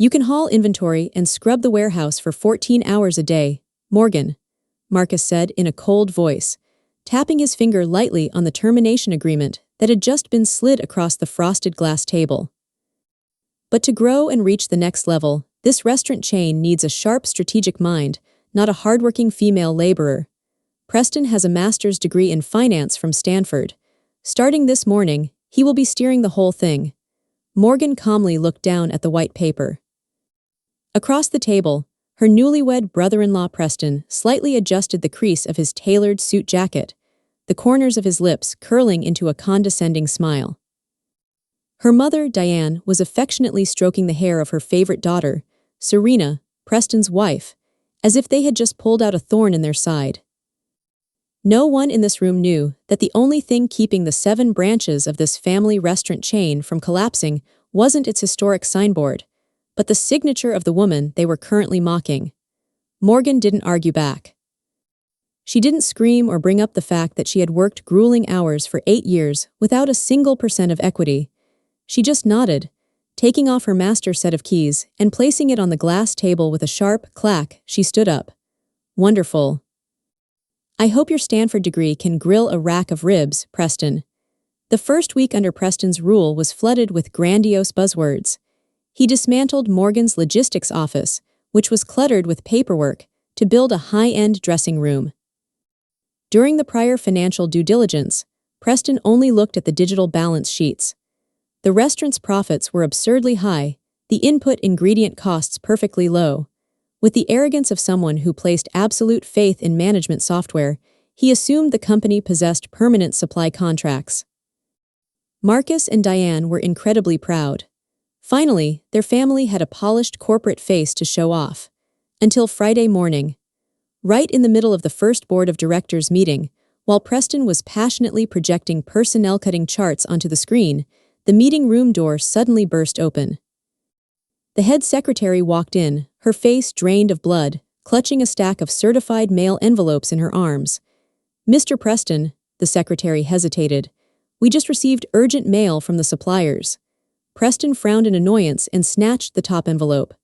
You can haul inventory and scrub the warehouse for 14 hours a day, Morgan, Marcus said in a cold voice, tapping his finger lightly on the termination agreement that had just been slid across the frosted glass table. But to grow and reach the next level, this restaurant chain needs a sharp strategic mind, not a hardworking female laborer. Preston has a master's degree in finance from Stanford. Starting this morning, he will be steering the whole thing. Morgan calmly looked down at the white paper. Across the table, her newlywed brother-in-law Preston slightly adjusted the crease of his tailored suit jacket, the corners of his lips curling into a condescending smile. Her mother, Diane, was affectionately stroking the hair of her favorite daughter, Serena, Preston's wife, as if they had just pulled out a thorn in their side. No one in this room knew that the only thing keeping the 7 branches of this family restaurant chain from collapsing wasn't its historic signboard, but the signature of the woman they were currently mocking. Morgan didn't argue back. She didn't scream or bring up the fact that she had worked grueling hours for 8 years without a single % of equity. She just nodded, taking off her master set of keys and placing it on the glass table with a sharp clack. She stood up. Wonderful. I hope your Stanford degree can grill a rack of ribs, Preston. The first week under Preston's rule was flooded with grandiose buzzwords. He dismantled Morgan's logistics office, which was cluttered with paperwork, to build a high-end dressing room. During the prior financial due diligence, Preston only looked at the digital balance sheets. The restaurant's profits were absurdly high, the input ingredient costs perfectly low. With the arrogance of someone who placed absolute faith in management software, he assumed the company possessed permanent supply contracts. Marcus and Diane were incredibly proud. Finally, their family had a polished corporate face to show off. Until Friday morning. Right in the middle of the first board of directors meeting, while Preston was passionately projecting personnel-cutting charts onto the screen, the meeting room door suddenly burst open. The head secretary walked in, her face drained of blood, clutching a stack of certified mail envelopes in her arms. "Mr. Preston," the secretary hesitated, "we just received urgent mail from the suppliers." Preston frowned in annoyance and snatched the top envelope.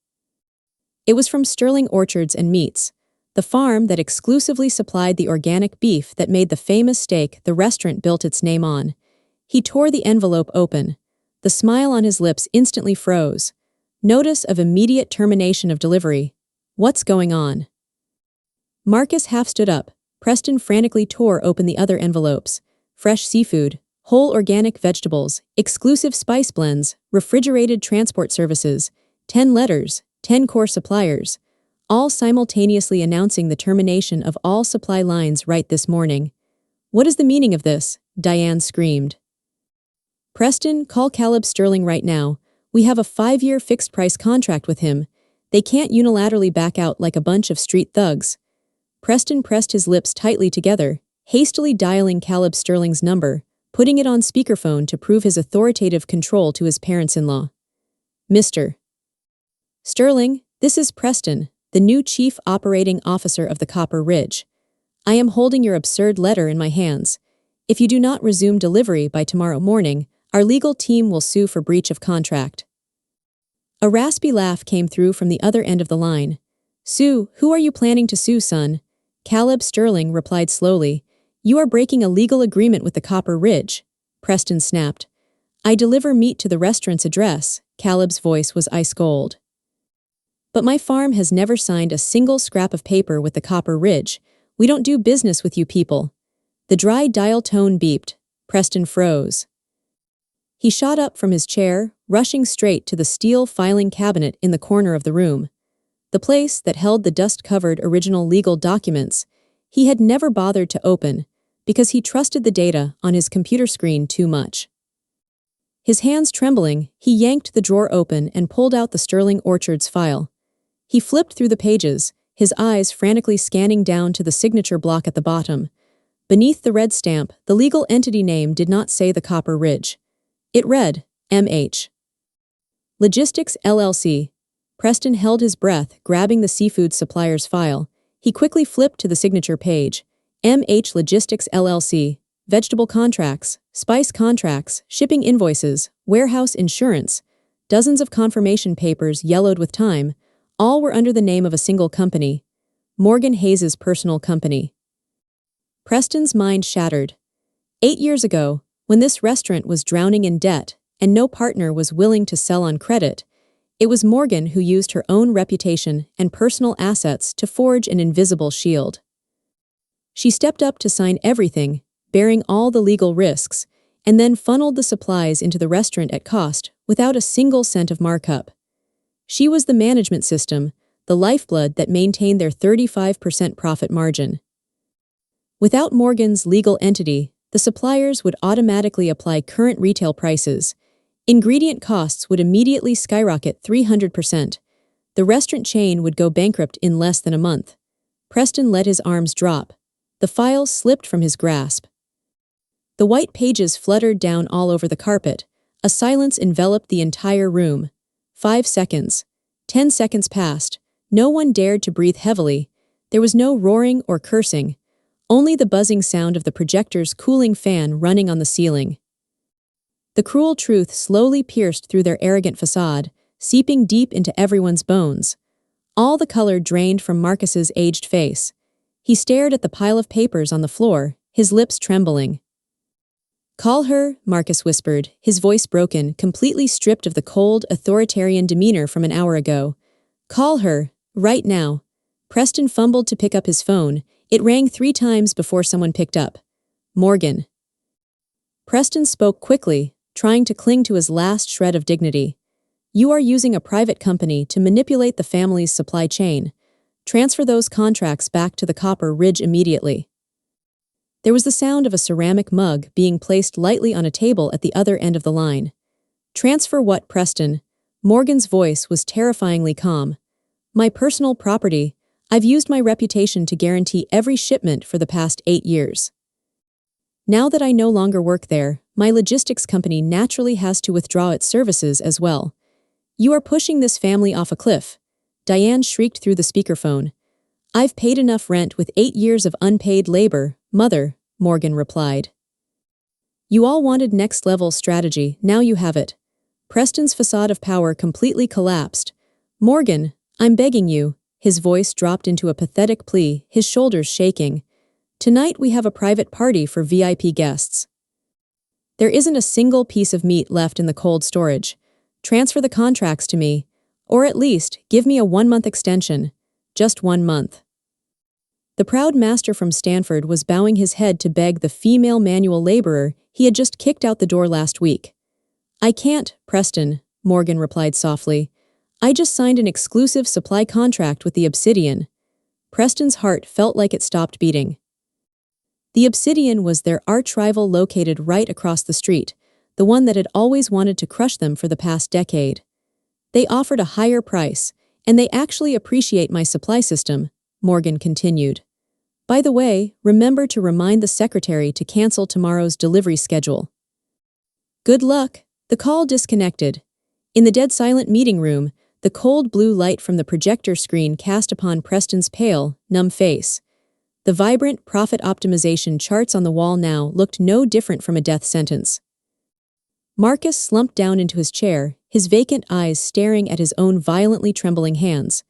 It was from Sterling Orchards and Meats, the farm that exclusively supplied the organic beef that made the famous steak the restaurant built its name on. He tore the envelope open. The smile on his lips instantly froze. Notice of immediate termination of delivery. What's going on? Marcus half stood up. Preston frantically tore open the other envelopes. Fresh seafood, whole organic vegetables, exclusive spice blends, refrigerated transport services, 10 letters, 10 core suppliers, all simultaneously announcing the termination of all supply lines right this morning. "What is the meaning of this?" Diane screamed. "Preston, call Caleb Sterling right now. We have a 5-year fixed-price contract with him. They can't unilaterally back out like a bunch of street thugs." Preston pressed his lips tightly together, hastily dialing Caleb Sterling's number, putting it on speakerphone to prove his authoritative control to his parents-in-law. "Mr. Sterling, this is Preston, the new Chief Operating Officer of the Copper Ridge. I am holding your absurd letter in my hands. If you do not resume delivery by tomorrow morning, our legal team will sue for breach of contract." A raspy laugh came through from the other end of the line. "Sue, who are you planning to sue, son?" Caleb Sterling replied slowly. "You are breaking a legal agreement with the Copper Ridge," Preston snapped. "I deliver meat to the restaurant's address," Caleb's voice was ice cold. "But my farm has never signed a single scrap of paper with the Copper Ridge. We don't do business with you people." The dry dial tone beeped. Preston froze. He shot up from his chair, rushing straight to the steel filing cabinet in the corner of the room. The place that held the dust-covered original legal documents he had never bothered to open because he trusted the data on his computer screen too much. His hands trembling, he yanked the drawer open and pulled out the Sterling Orchards file. He flipped through the pages, his eyes frantically scanning down to the signature block at the bottom. Beneath the red stamp, the legal entity name did not say the Copper Ridge. It read, M.H. Logistics LLC. Preston held his breath, grabbing the seafood supplier's file. He quickly flipped to the signature page. M.H. Logistics LLC. Vegetable contracts, spice contracts, shipping invoices, warehouse insurance. Dozens of confirmation papers yellowed with time. All were under the name of a single company, Morgan Hayes's personal company. Preston's mind shattered. 8 years ago, when this restaurant was drowning in debt and no partner was willing to sell on credit, it was Morgan who used her own reputation and personal assets to forge an invisible shield. She stepped up to sign everything, bearing all the legal risks, and then funneled the supplies into the restaurant at cost without a single cent of markup. She was the management system, the lifeblood that maintained their 35% profit margin. Without Morgan's legal entity, the suppliers would automatically apply current retail prices. Ingredient costs would immediately skyrocket 300%. The restaurant chain would go bankrupt in less than a month. Preston let his arms drop. The files slipped from his grasp. The white pages fluttered down all over the carpet. A silence enveloped the entire room. 5 seconds. 10 seconds passed. No one dared to breathe heavily. There was no roaring or cursing. Only the buzzing sound of the projector's cooling fan running on the ceiling. The cruel truth slowly pierced through their arrogant facade, seeping deep into everyone's bones. All the color drained from Marcus's aged face. He stared at the pile of papers on the floor, his lips trembling. "Call her," Marcus whispered, his voice broken, completely stripped of the cold, authoritarian demeanor from an hour ago. "Call her, right now." Preston fumbled to pick up his phone. It rang 3 times before someone picked up. Morgan. Preston spoke quickly, trying to cling to his last shred of dignity. "You are using a private company to manipulate the family's supply chain. Transfer those contracts back to the Copper Ridge immediately." There was the sound of a ceramic mug being placed lightly on a table at the other end of the line. "Transfer what, Preston?" Morgan's voice was terrifyingly calm. "My personal property. I've used my reputation to guarantee every shipment for the past 8 years. Now that I no longer work there, my logistics company naturally has to withdraw its services as well. You are pushing this family off a cliff." Diane shrieked through the speakerphone. "I've paid enough rent with 8 years of unpaid labor, Mother," Morgan replied. "You all wanted next-level strategy, now you have it." Preston's facade of power completely collapsed. "Morgan, I'm begging you." His voice dropped into a pathetic plea, his shoulders shaking. "Tonight we have a private party for VIP guests. There isn't a single piece of meat left in the cold storage. Transfer the contracts to me, or at least give me a 1-month extension. Just 1 month." The proud master from Stanford was bowing his head to beg the female manual laborer he had just kicked out the door last week. "I can't, Preston," Morgan replied softly. "I just signed an exclusive supply contract with the Obsidian." Preston's heart felt like it stopped beating. The Obsidian was their arch-rival located right across the street, the one that had always wanted to crush them for the past decade. "They offered a higher price, and they actually appreciate my supply system," Morgan continued. "By the way, remember to remind the secretary to cancel tomorrow's delivery schedule." "Good luck." The call disconnected. In the dead-silent meeting room, the cold blue light from the projector screen cast upon Preston's pale, numb face. The vibrant profit optimization charts on the wall now looked no different from a death sentence. Marcus slumped down into his chair, his vacant eyes staring at his own violently trembling hands.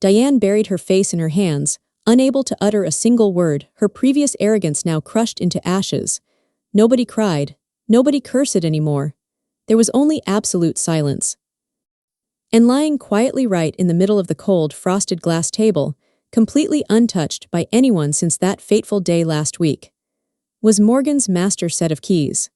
Diane buried her face in her hands, unable to utter a single word, her previous arrogance now crushed into ashes. Nobody cried, nobody cursed anymore. There was only absolute silence. And lying quietly right in the middle of the cold, frosted glass table, completely untouched by anyone since that fateful day last week, was Morgan's master set of keys.